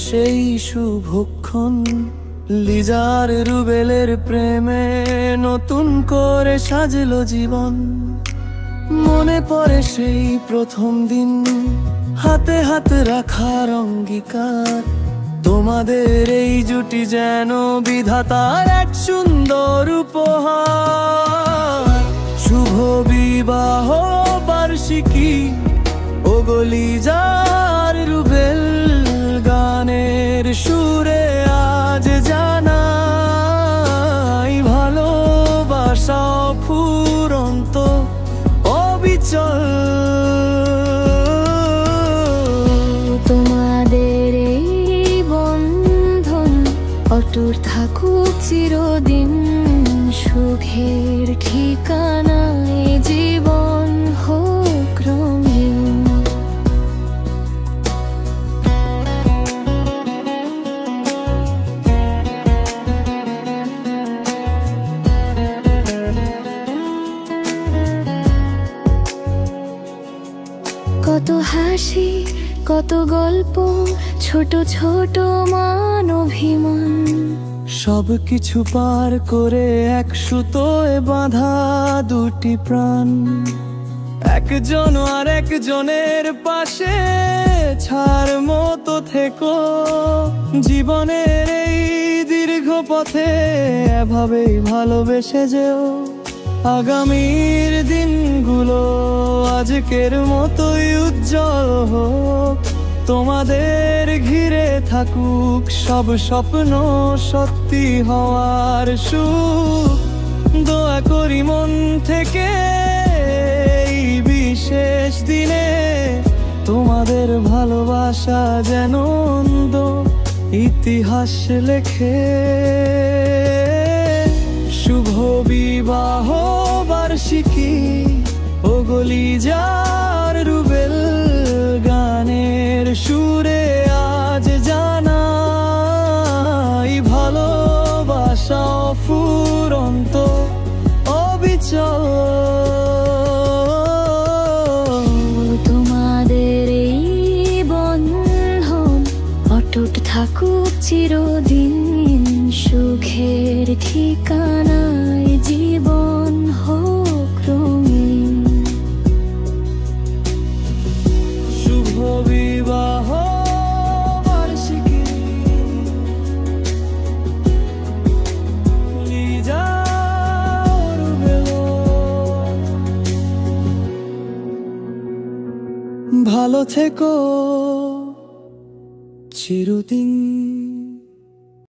সেই শুভক্ষণ, লিজার রুবেলের প্রেমে নতুন করে সাজলো জীবন। মনে পড়ে সেই প্রথম দিন, হাতে হাতে রাখার অঙ্গীকার। তোমাদের এই জুটি যেন বিধাতার এক সুন্দর উপহার। শুভ বিবাহ বার্ষিকী ওগো লিজার রুবেল, গানের সুরে আজ জানাই ভালোবাসা ফুরন্ত অবিচল। তোমাদের এই বন্ধন অটুট থাকুক চিরদিন, সুখের ঠিকানায় জীবন হোক রঙিন। কত হাসি, কত গল্প, ছোট ছোট মান অভিমান, সবকিছু পার করে এক সুতোয় বাঁধা দুটি প্রাণ। একজন আর একজনের পাশে ছাড় মতো থেকো, জীবনের এই দীর্ঘ পথে এভাবেই ভালোবেসে যেও। আগামীর দিনগুলো আজকের মতোই উজ্জ্বল হোক, তোমাদের ঘিরে থাকুক সব স্বপ্ন সত্যি হওয়ার সুখ। দোয়া করি মন থেকে এই বিশেষ দিনে, তোমাদের ভালোবাসা যেন ইতিহাস লেখে। শুভ বিবাহ বার্ষিকী ওগো লিজার রুবেল, গানের সুরে আজ জানাই ভালোবাসা ফুরন্ত অবিচল। তোমাদের এই বন্ধন অটুট থাকুক চিরদিন, সুখের ঠিকানায় জীবন হোক রঙিন। শুভ বিবাহ বার্ষিকী লিজার রুবেল, ভালো থেকো চিরদিন।